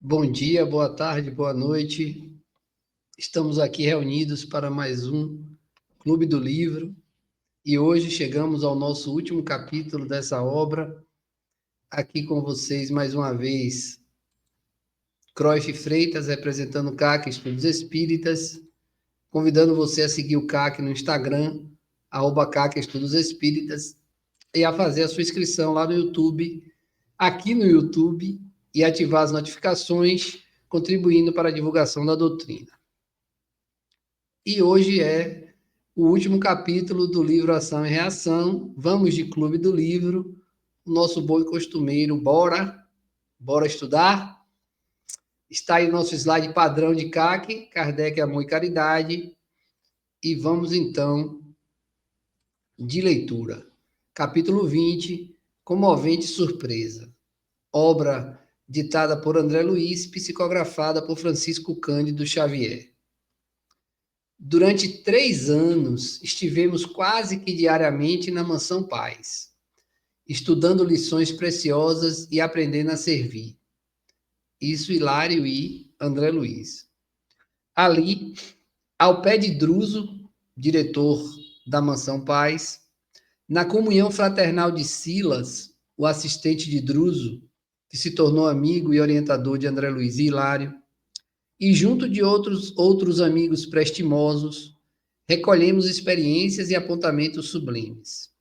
Bom dia, boa tarde, boa noite. Estamos aqui reunidos para mais um Clube do Livro e hoje chegamos ao nosso último capítulo dessa obra. Aqui com vocês mais uma vez, Cruyff Freitas, representando o CAC Estudos Espíritas, convidando você a seguir o CAC no Instagram, @CAC Estudos Espíritas, e a fazer a sua inscrição lá no YouTube, aqui no YouTube, e ativar as notificações, contribuindo para a divulgação da doutrina. E hoje é o último capítulo do livro Ação e Reação. Vamos de Clube do Livro, o nosso bom e costumeiro, bora estudar? Está aí o nosso slide padrão de CAC, Kardec, Amor e Caridade. E vamos então de leitura. Capítulo 20, Comovente Surpresa. Obra ditada por André Luiz, psicografada por Francisco Cândido Xavier. Durante 3 anos, estivemos quase que diariamente na Mansão Paz, estudando lições preciosas e aprendendo a servir. Isso, Hilário e André Luiz. Ali, ao pé de Druso, diretor da Mansão Paz, na comunhão fraternal de Silas, o assistente de Druso, que se tornou amigo e orientador de André Luiz e Hilário, e junto de outros amigos prestimosos, recolhemos experiências e apontamentos sublimes.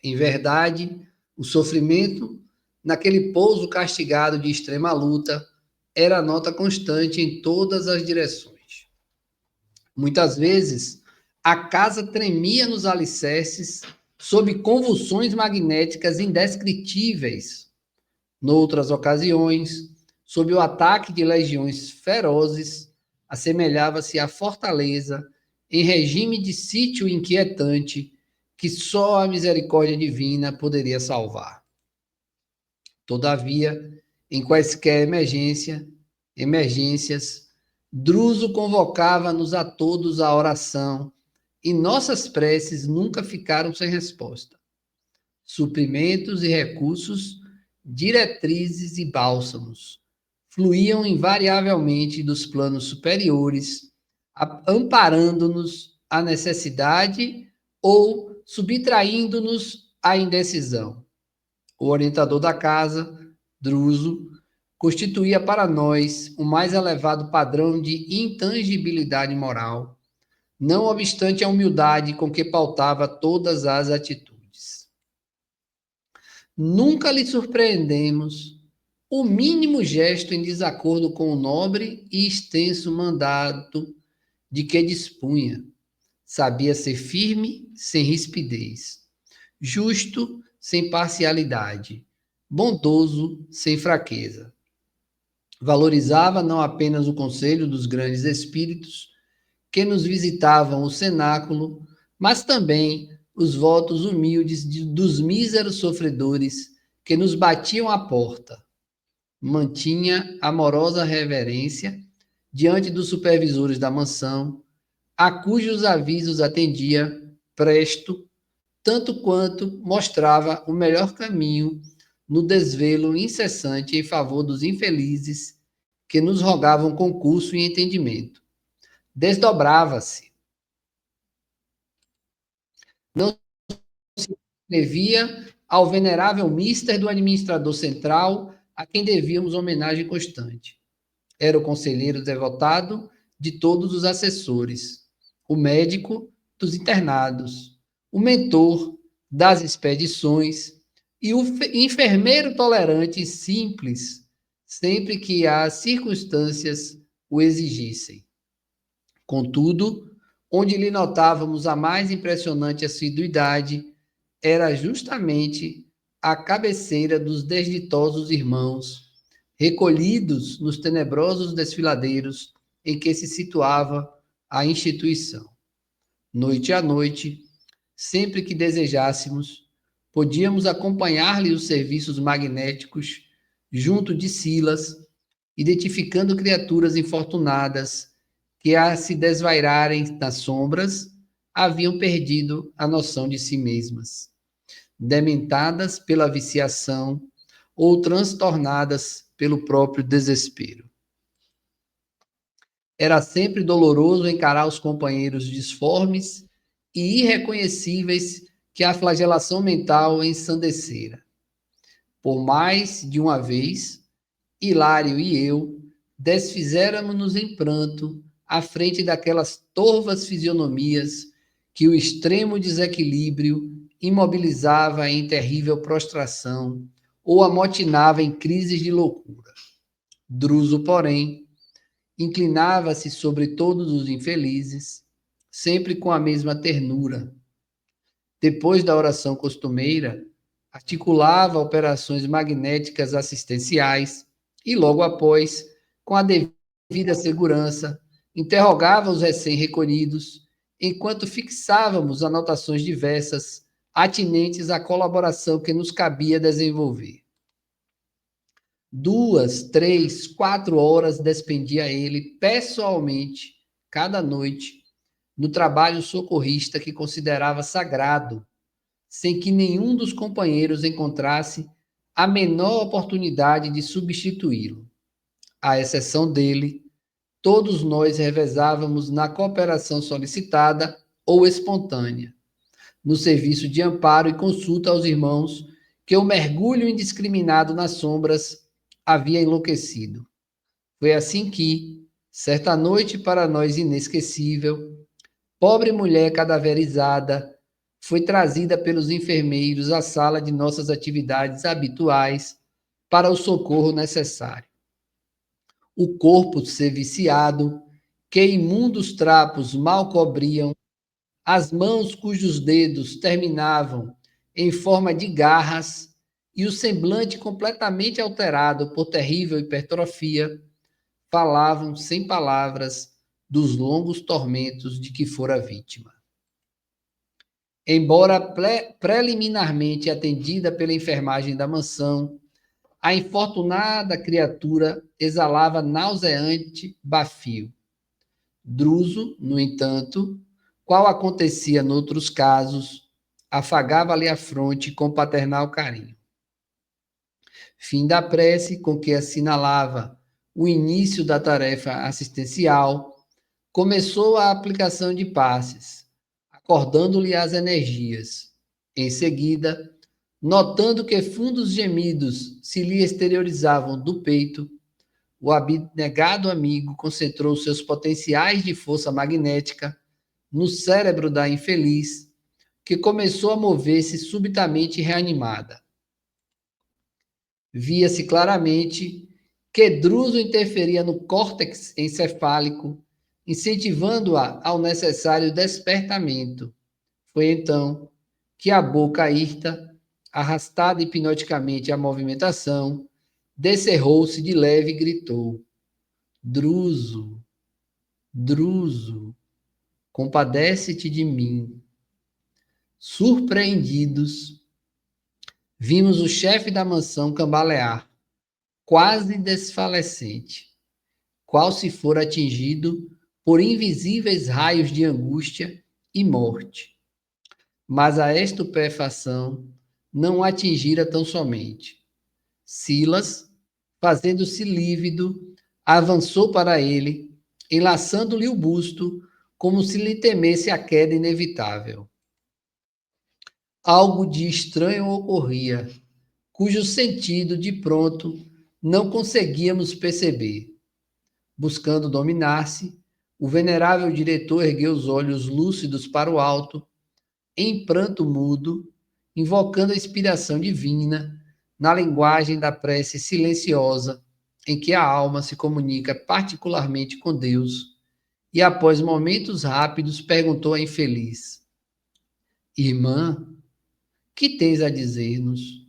Em verdade, o sofrimento, naquele pouso castigado de extrema luta, era a nota constante em todas as direções. Muitas vezes, a casa tremia nos alicerces, sob convulsões magnéticas indescritíveis. Noutras ocasiões, sob o ataque de legiões ferozes, assemelhava-se à fortaleza em regime de sítio inquietante que só a misericórdia divina poderia salvar. Todavia, em quaisquer emergências, Druso convocava-nos a todos à oração e nossas preces nunca ficaram sem resposta. Suprimentos e recursos, diretrizes e bálsamos fluíam invariavelmente dos planos superiores, amparando-nos à necessidade ou subtraindo-nos à indecisão. O orientador da casa, Druso, constituía para nós o mais elevado padrão de intangibilidade moral, não obstante a humildade com que pautava todas as atitudes. Nunca lhe surpreendemos o mínimo gesto em desacordo com o nobre e extenso mandato de que dispunha. Sabia ser firme sem rispidez, justo sem parcialidade, bondoso sem fraqueza. Valorizava não apenas o conselho dos grandes espíritos que nos visitavam o cenáculo, mas também os votos humildes dos míseros sofredores que nos batiam à porta. Mantinha amorosa reverência diante dos supervisores da mansão, a cujos avisos atendia presto, tanto quanto mostrava o melhor caminho no desvelo incessante em favor dos infelizes que nos rogavam concurso e entendimento. Desdobrava-se. Não se devia ao venerável mister do administrador central, a quem devíamos homenagem constante. Era o conselheiro devotado de todos os assessores, o médico dos internados, o mentor das expedições e o enfermeiro tolerante e simples, sempre que as circunstâncias o exigissem. Contudo, onde lhe notávamos a mais impressionante assiduidade, era justamente à cabeceira dos desditosos irmãos, recolhidos nos tenebrosos desfiladeiros em que se situava a instituição. Noite a noite, sempre que desejássemos, podíamos acompanhar-lhe os serviços magnéticos junto de Silas, identificando criaturas infortunadas que, a se desvairarem nas sombras, haviam perdido a noção de si mesmas. Dementadas pela viciação ou transtornadas pelo próprio desespero. Era sempre doloroso encarar os companheiros disformes e irreconhecíveis que a flagelação mental ensandecera. Por mais de uma vez, Hilário e eu desfizéramos-nos em pranto à frente daquelas torvas fisionomias que o extremo desequilíbrio imobilizava em terrível prostração ou amotinava em crises de loucura. Druso, porém, inclinava-se sobre todos os infelizes, sempre com a mesma ternura. Depois da oração costumeira, articulava operações magnéticas assistenciais e, logo após, com a devida segurança, interrogava os recém-recolhidos, enquanto fixávamos anotações diversas atinentes à colaboração que nos cabia desenvolver. 2, 3, 4 horas despendia ele pessoalmente, cada noite, no trabalho socorrista que considerava sagrado, sem que nenhum dos companheiros encontrasse a menor oportunidade de substituí-lo. À exceção dele, todos nós revezávamos na cooperação solicitada ou espontânea, no serviço de amparo e consulta aos irmãos que o mergulho indiscriminado nas sombras havia enlouquecido. Foi assim que, certa noite para nós inesquecível, pobre mulher cadaverizada foi trazida pelos enfermeiros à sala de nossas atividades habituais para o socorro necessário. O corpo serviciado, que imundos trapos mal cobriam, as mãos cujos dedos terminavam em forma de garras e o semblante completamente alterado por terrível hipertrofia, falavam sem palavras dos longos tormentos de que fora vítima. Embora preliminarmente atendida pela enfermagem da mansão, a infortunada criatura exalava nauseante bafio. Druso, no entanto, qual acontecia noutros casos, afagava-lhe a fronte com paternal carinho. Fim da prece com que assinalava o início da tarefa assistencial, começou a aplicação de passes, acordando-lhe as energias. Em seguida, notando que fundos gemidos se lhe exteriorizavam do peito, o abnegado amigo concentrou seus potenciais de força magnética no cérebro da infeliz, que começou a mover-se subitamente reanimada. Via-se claramente que Druso interferia no córtex encefálico, incentivando-a ao necessário despertamento. Foi então que a boca hirta, arrastada hipnoticamente à movimentação, descerrou-se de leve e gritou: Druso, Druso, compadece-te de mim. Surpreendidos, vimos o chefe da mansão cambalear, quase desfalecente, qual se fora atingido por invisíveis raios de angústia e morte. Mas a estupefação não atingira tão somente. Silas, fazendo-se lívido, avançou para ele, enlaçando-lhe o busto, como se lhe temesse a queda inevitável. Algo de estranho ocorria, cujo sentido, de pronto, não conseguíamos perceber. Buscando dominar-se, o venerável diretor ergueu os olhos lúcidos para o alto, em pranto mudo, invocando a inspiração divina, na linguagem da prece silenciosa, em que a alma se comunica particularmente com Deus, e após momentos rápidos perguntou à infeliz: Irmã, que tens a dizer-nos?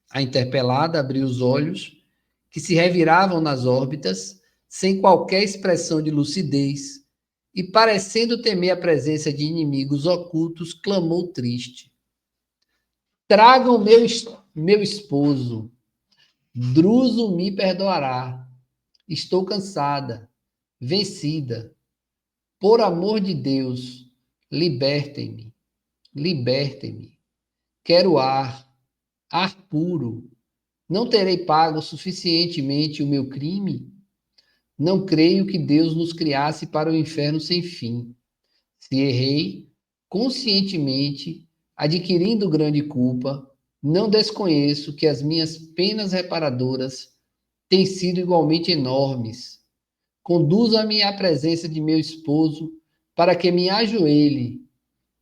A interpelada abriu os olhos, que se reviravam nas órbitas, sem qualquer expressão de lucidez, e parecendo temer a presença de inimigos ocultos, clamou triste: Tragam meu esposo. Druso me perdoará. Estou cansada, vencida. Por amor de Deus, libertem-me. Quero ar puro. Não terei pago suficientemente o meu crime? Não creio que Deus nos criasse para o inferno sem fim. Se errei, conscientemente, adquirindo grande culpa, não desconheço que as minhas penas reparadoras têm sido igualmente enormes. Conduza-me à presença de meu esposo, para que me ajoelhe.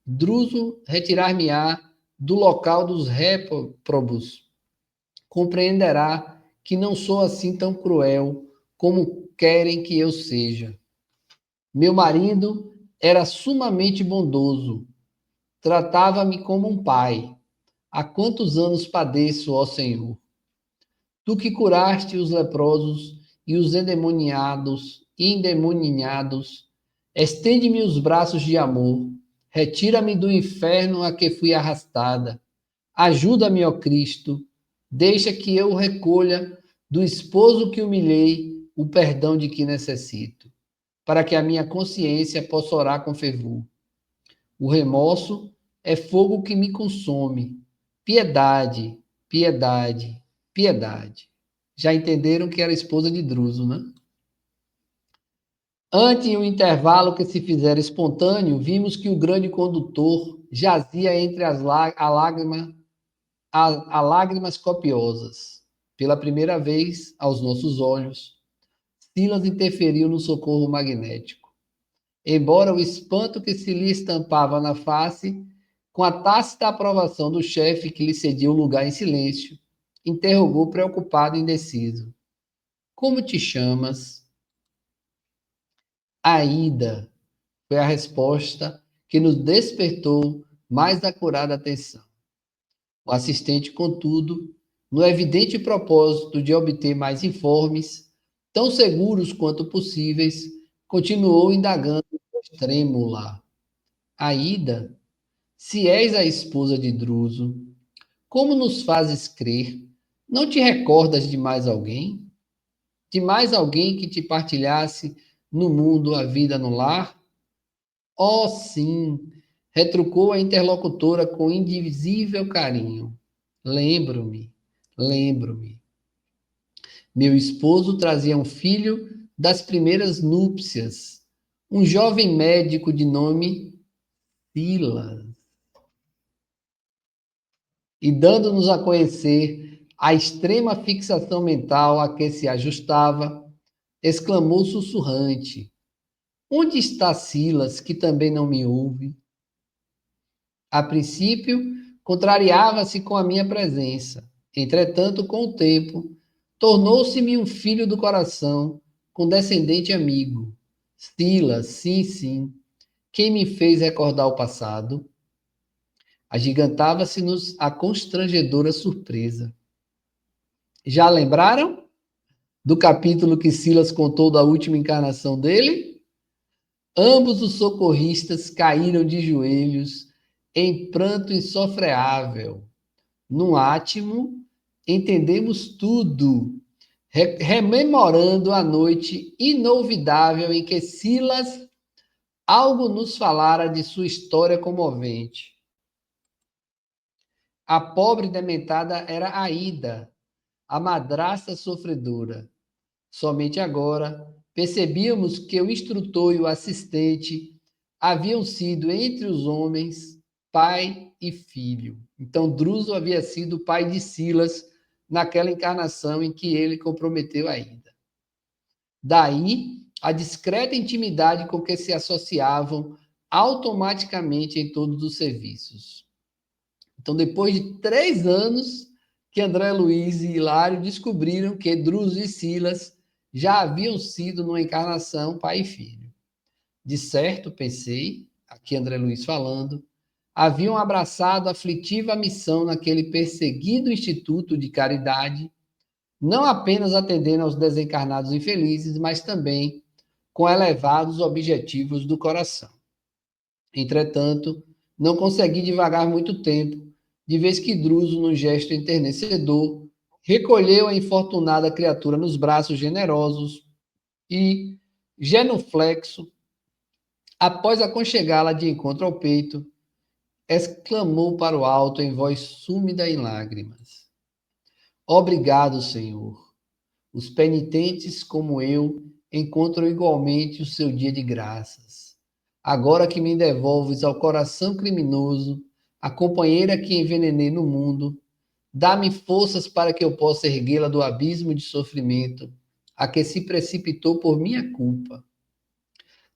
Druso retirar-me-á do local dos réprobos. Compreenderá que não sou assim tão cruel como querem que eu seja. Meu marido era sumamente bondoso, tratava-me como um pai. Há quantos anos padeço, ó Senhor? Tu que curaste os leprosos e os endemoninhados, estende-me os braços de amor, retira-me do inferno a que fui arrastada. Ajuda-me, ó Cristo, deixa que eu recolha do esposo que humilhei o perdão de que necessito, para que a minha consciência possa orar com fervor. O remorso é fogo que me consome. Piedade, piedade, piedade. Já entenderam que era esposa de Druso, né? Ante o intervalo que se fizera espontâneo, vimos que o grande condutor jazia entre a lágrimas copiosas. Pela primeira vez, aos nossos olhos, Silas interferiu no socorro magnético. Embora o espanto que se lhe estampava na face, com a tácita aprovação do chefe que lhe cedia o lugar em silêncio, interrogou preocupado e indeciso. Como te chamas? Aida, foi a resposta que nos despertou mais acurada atenção. O assistente, contudo, no evidente propósito de obter mais informes, tão seguros quanto possíveis, continuou indagando trêmula. Aida, se és a esposa de Druso, como nos fazes crer? Não te recordas de mais alguém? De mais alguém que te partilhasse no mundo a vida no lar? Oh, sim, retrucou a interlocutora com indivisível carinho. Lembro-me, lembro-me. Meu esposo trazia um filho das primeiras núpcias, um jovem médico de nome Silas. E dando-nos a conhecer a extrema fixação mental a que se ajustava, exclamou sussurrante: Onde está Silas, que também não me ouve? A princípio, contrariava-se com a minha presença. Entretanto, com o tempo, tornou-se-me um filho do coração, com descendente amigo. Silas, sim, sim. Quem me fez recordar o passado? Agigantava-se-nos a constrangedora surpresa. Já lembraram do capítulo que Silas contou da última encarnação dele? Ambos os socorristas caíram de joelhos em pranto insofreável. No átimo, entendemos tudo, rememorando a noite inolvidável em que Silas algo nos falara de sua história comovente. A pobre dementada era Aida, a madrasta sofredora. Somente agora percebíamos que o instrutor e o assistente haviam sido, entre os homens, pai e filho. Então, Druso havia sido pai de Silas naquela encarnação em que ele comprometeu a Aida. Daí, a discreta intimidade com que se associavam automaticamente em todos os serviços. Então, depois de 3 anos que André Luiz e Hilário descobriram que Druso e Silas já haviam sido, numa encarnação, pai e filho. De certo, pensei, aqui André Luiz falando, haviam abraçado a aflitiva missão naquele perseguido instituto de caridade, não apenas atendendo aos desencarnados infelizes, mas também com elevados objetivos do coração. Entretanto, não consegui divagar muito tempo, de vez que Druso, num gesto enternecedor, recolheu a infortunada criatura nos braços generosos e, genuflexo, após aconchegá-la de encontro ao peito, exclamou para o alto em voz súmida e lágrimas: Obrigado, Senhor. Os penitentes, como eu, encontram igualmente o seu dia de graças. Agora que me devolves ao coração criminoso, a companheira que envenenei no mundo, dá-me forças para que eu possa erguê-la do abismo de sofrimento a que se precipitou por minha culpa.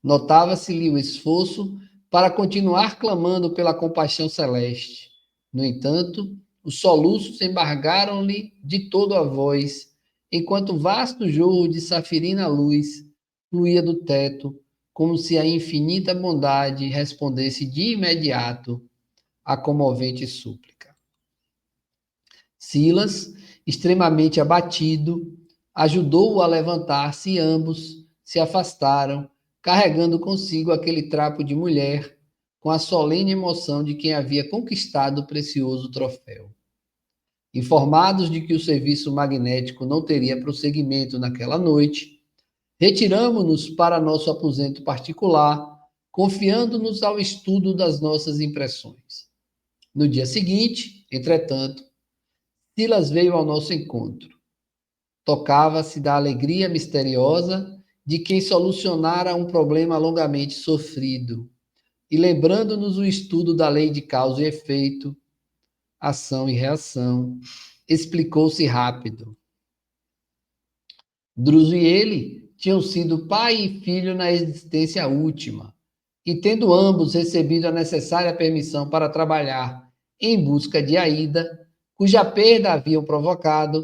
Notava-se-lhe o esforço para continuar clamando pela compaixão celeste. No entanto, os soluços embargaram-lhe de todo a voz, enquanto o vasto jorro de safirina luz fluía do teto, como se a infinita bondade respondesse de imediato à comovente súplica. Silas, extremamente abatido, ajudou-o a levantar-se e ambos se afastaram, carregando consigo aquele trapo de mulher, com a solene emoção de quem havia conquistado o precioso troféu. Informados de que o serviço magnético não teria prosseguimento naquela noite, retiramo-nos para nosso aposento particular, confiando-nos ao estudo das nossas impressões. No dia seguinte, entretanto, Silas veio ao nosso encontro. Tocava-se da alegria misteriosa de quem solucionara um problema longamente sofrido, e lembrando-nos o estudo da lei de causa e efeito, ação e reação, explicou-se rápido. Druso e ele tinham sido pai e filho na existência última, e tendo ambos recebido a necessária permissão para trabalhar em busca de Aida, cuja perda haviam provocado,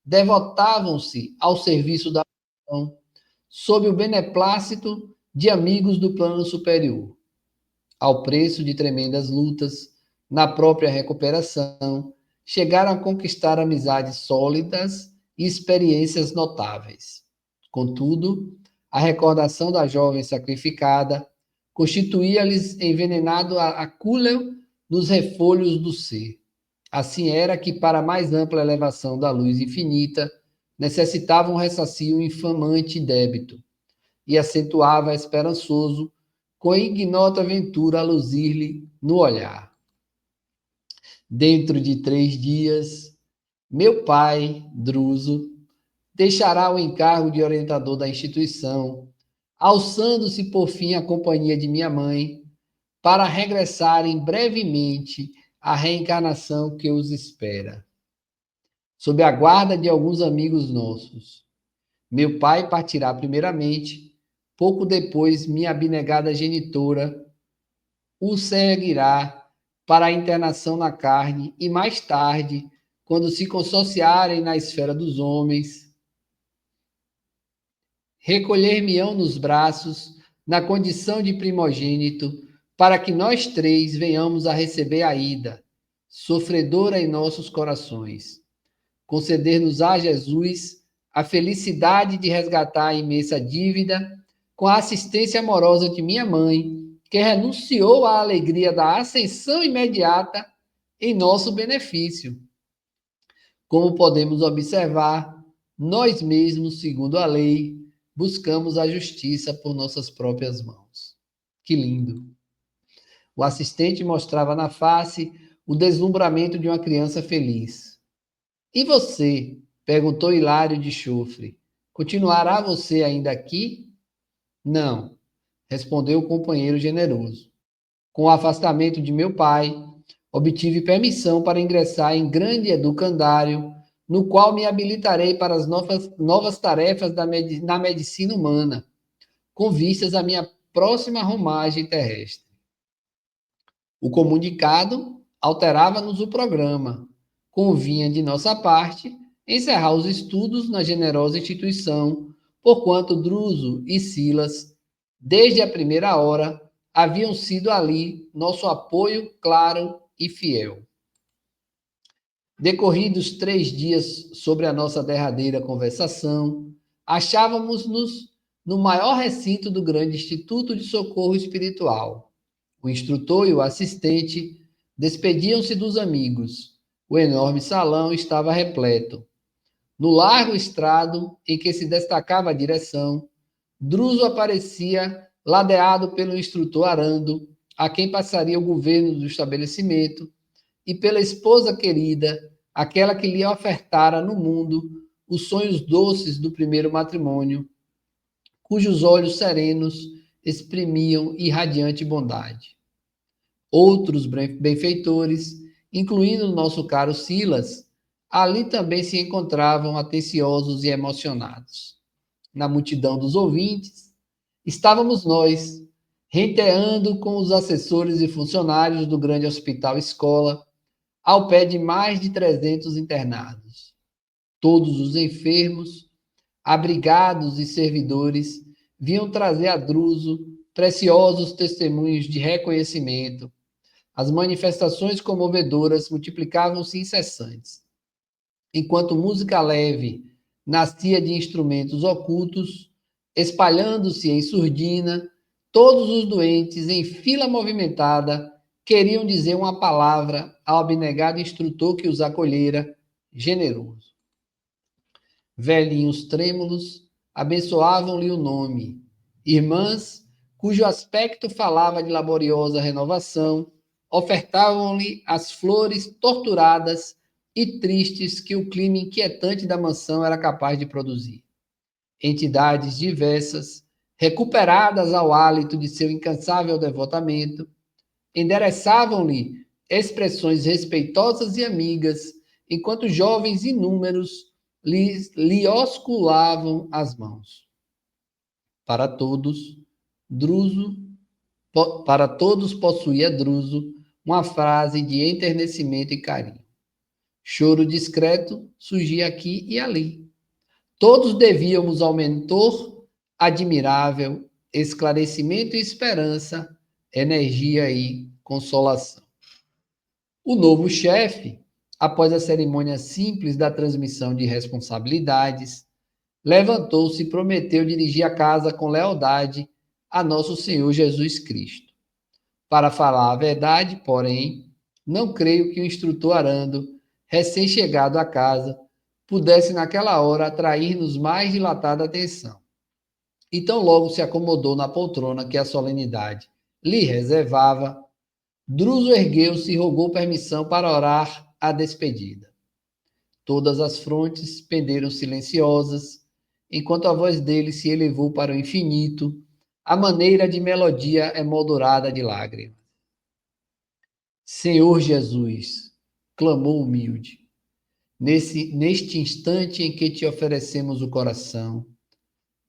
devotavam-se ao serviço da nação, sob o beneplácito de amigos do plano superior. Ao preço de tremendas lutas, na própria recuperação, chegaram a conquistar amizades sólidas e experiências notáveis. Contudo, a recordação da jovem sacrificada constituía-lhes envenenado acúleo nos refolhos do ser. Assim era que, para mais ampla elevação da luz infinita, necessitava um ressarcio infamante débito, e acentuava esperançoso com a ignota aventura a luzir-lhe no olhar. Dentro de 3 dias, meu pai, Druso, deixará o encargo de orientador da instituição, alçando-se por fim à companhia de minha mãe, para regressarem brevemente à reencarnação que os espera. Sob a guarda de alguns amigos nossos. Meu pai partirá primeiramente, pouco depois minha abnegada genitora o seguirá para a internação na carne e mais tarde, quando se consociarem na esfera dos homens, recolher-me-ão nos braços na condição de primogênito, para que nós 3 venhamos a receber a Aida, sofredora em nossos corações. Conceder-nos-á Jesus a felicidade de resgatar a imensa dívida com a assistência amorosa de minha mãe, que renunciou à alegria da ascensão imediata em nosso benefício. Como podemos observar, nós mesmos, segundo a lei, buscamos a justiça por nossas próprias mãos. Que lindo! O assistente mostrava na face o deslumbramento de uma criança feliz. E você? Perguntou Hilário de Chofre. Continuará você ainda aqui? Não, respondeu o companheiro generoso. Com o afastamento de meu pai, obtive permissão para ingressar em grande educandário, no qual me habilitarei para as novas tarefas na medicina humana, com vistas à minha próxima romagem terrestre. O comunicado alterava-nos o programa. Convinha, de nossa parte, encerrar os estudos na generosa instituição, porquanto Druso e Silas, desde a primeira hora, haviam sido ali nosso apoio claro e fiel. Decorridos 3 dias sobre a nossa derradeira conversação, achávamos-nos no maior recinto do grande Instituto de Socorro Espiritual. O instrutor e o assistente despediam-se dos amigos. O enorme salão estava repleto. No largo estrado em que se destacava a direção, Druso aparecia ladeado pelo instrutor Arando, a quem passaria o governo do estabelecimento, e pela esposa querida, aquela que lhe ofertara no mundo os sonhos doces do primeiro matrimônio, cujos olhos serenos exprimiam irradiante bondade. Outros benfeitores, incluindo o nosso caro Silas, ali também se encontravam atenciosos e emocionados. Na multidão dos ouvintes, estávamos nós, renteando com os assessores e funcionários do grande hospital escola, ao pé de mais de 300 internados. Todos os enfermos, abrigados e servidores vinham trazer a Druso preciosos testemunhos de reconhecimento. As manifestações comovedoras multiplicavam-se incessantes. Enquanto música leve nascia de instrumentos ocultos, espalhando-se em surdina, todos os doentes, em fila movimentada, queriam dizer uma palavra ao abnegado instrutor que os acolhera, generoso. Velhinhos trêmulos abençoavam-lhe o nome. Irmãs, cujo aspecto falava de laboriosa renovação, ofertavam-lhe as flores torturadas e tristes que o clima inquietante da mansão era capaz de produzir. Entidades diversas, recuperadas ao hálito de seu incansável devotamento, endereçavam-lhe expressões respeitosas e amigas, enquanto jovens inúmeros lhe osculavam as mãos. Para todos, possuía Druso uma frase de enternecimento e carinho. Choro discreto surgia aqui e ali. Todos devíamos ao mentor admirável esclarecimento e esperança, energia e consolação. O novo chefe, após a cerimônia simples da transmissão de responsabilidades, levantou-se e prometeu dirigir a casa com lealdade a nosso Senhor Jesus Cristo. Para falar a verdade, porém, não creio que o instrutor Arando, recém-chegado à casa, pudesse naquela hora atrair-nos mais dilatada atenção. E tão logo se acomodou na poltrona que a solenidade lhe reservava, Druso ergueu-se e rogou permissão para orar a despedida. Todas as frontes penderam silenciosas, enquanto a voz dele se elevou para o infinito, à maneira de melodia emoldurada de lágrimas. Senhor Jesus, clamou humilde, neste instante em que te oferecemos o coração,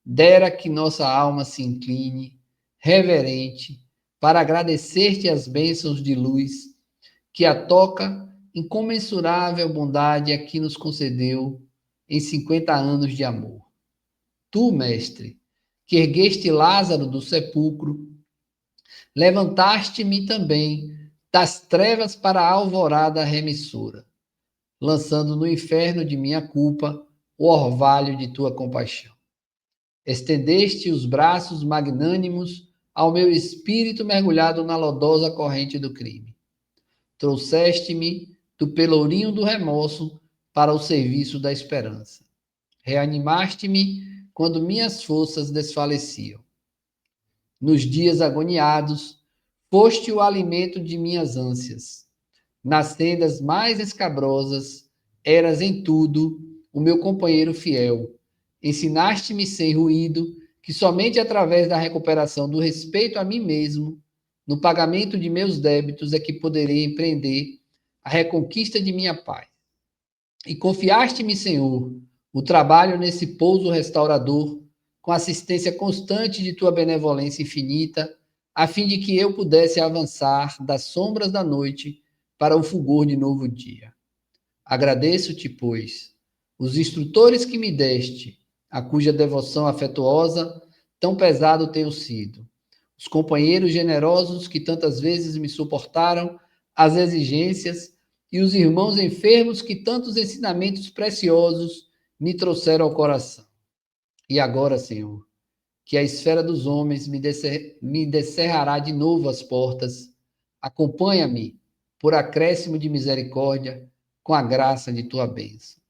dera que nossa alma se incline, reverente, para agradecer-te as bênçãos de luz que a toca incomensurável bondade aqui nos concedeu em 50 anos de amor. Tu, mestre, que ergueste Lázaro do sepulcro, levantaste-me também das trevas para a alvorada remissora, lançando no inferno de minha culpa o orvalho de tua compaixão. Estendeste os braços magnânimos ao meu espírito mergulhado na lodosa corrente do crime. Trouxeste-me do pelourinho do remorso para o serviço da esperança. Reanimaste-me quando minhas forças desfaleciam. Nos dias agoniados, foste o alimento de minhas ânsias. Nas sendas mais escabrosas, eras em tudo o meu companheiro fiel. Ensinaste-me sem ruído que somente através da recuperação do respeito a mim mesmo, no pagamento de meus débitos, é que poderei empreender a reconquista de minha paz. E confiaste-me, Senhor, o trabalho nesse pouso restaurador, com assistência constante de tua benevolência infinita, a fim de que eu pudesse avançar das sombras da noite para o fulgor de novo dia. Agradeço-te, pois, os instrutores que me deste, a cuja devoção afetuosa tão pesado tenho sido, os companheiros generosos que tantas vezes me suportaram as exigências e os irmãos enfermos que tantos ensinamentos preciosos me trouxeram ao coração. E agora, Senhor, que a esfera dos homens me descerrará de novo as portas, acompanha-me, por acréscimo de misericórdia, com a graça de tua bênção.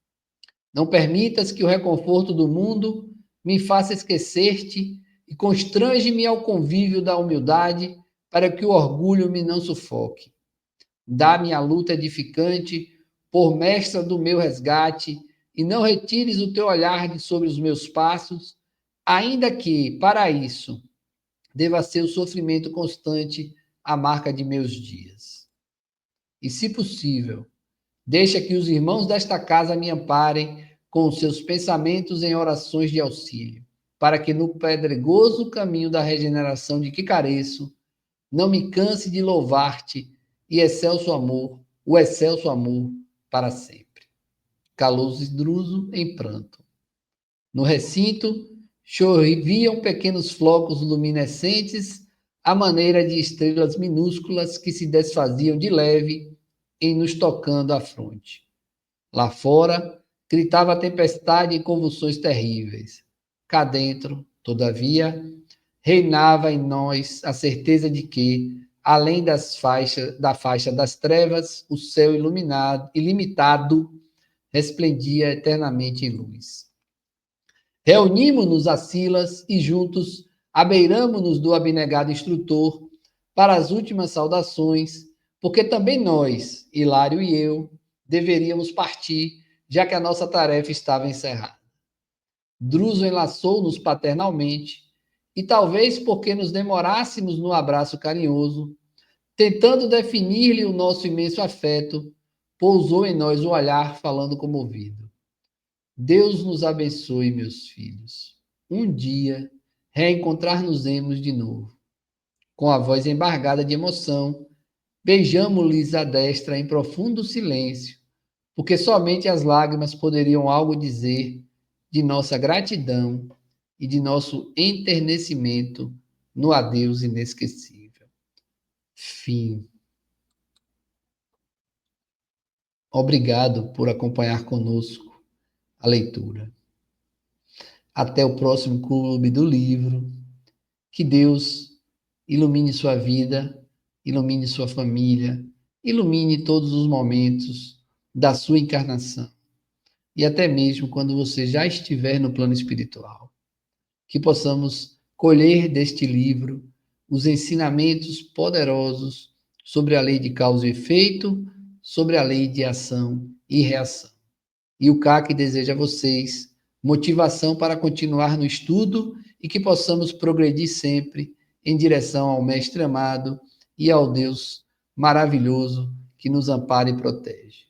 Não permitas que o reconforto do mundo me faça esquecer-te e constrange-me ao convívio da humildade para que o orgulho me não sufoque. Dá-me a luta edificante por mestra do meu resgate, e não retires o teu olhar de sobre os meus passos, ainda que, para isso, deva ser o sofrimento constante a marca de meus dias. E, se possível, deixa que os irmãos desta casa me amparem com os seus pensamentos em orações de auxílio, para que no pedregoso caminho da regeneração de que careço, não me canse de louvar-te e o excelso amor para sempre. Calou-se Druso em pranto. No recinto, choviam pequenos flocos luminescentes, à maneira de estrelas minúsculas que se desfaziam de leve em nos tocando a fronte. Lá fora, gritava a tempestade em convulsões terríveis. Cá dentro, todavia, reinava em nós a certeza de que, além da faixa das trevas, o céu iluminado, ilimitado, resplendia eternamente em luz. Reunimos-nos a Silas e juntos abeiramos-nos do abnegado instrutor para as últimas saudações, porque também nós, Hilário e eu, deveríamos partir, já que a nossa tarefa estava encerrada. Druso enlaçou-nos paternalmente, e talvez porque nos demorássemos no abraço carinhoso, tentando definir-lhe o nosso imenso afeto, pousou em nós o olhar, falando comovido. Deus nos abençoe, meus filhos. Um dia reencontrar-nos-emos de novo. Com a voz embargada de emoção, beijamo-lhes a destra em profundo silêncio, porque somente as lágrimas poderiam algo dizer de nossa gratidão e de nosso enternecimento no adeus inesquecível. Fim. Obrigado por acompanhar conosco a leitura. Até o próximo Clube do Livro. Que Deus ilumine sua vida, ilumine sua família, ilumine todos os momentos da sua encarnação. E até mesmo quando você já estiver no plano espiritual. Que possamos colher deste livro os ensinamentos poderosos sobre a lei de causa e efeito, sobre a lei de ação e reação. E o CAC deseja a vocês motivação para continuar no estudo e que possamos progredir sempre em direção ao Mestre amado e ao Deus maravilhoso que nos ampara e protege.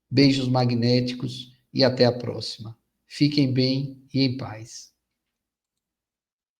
Beijos magnéticos e até a próxima. Fiquem bem e em paz.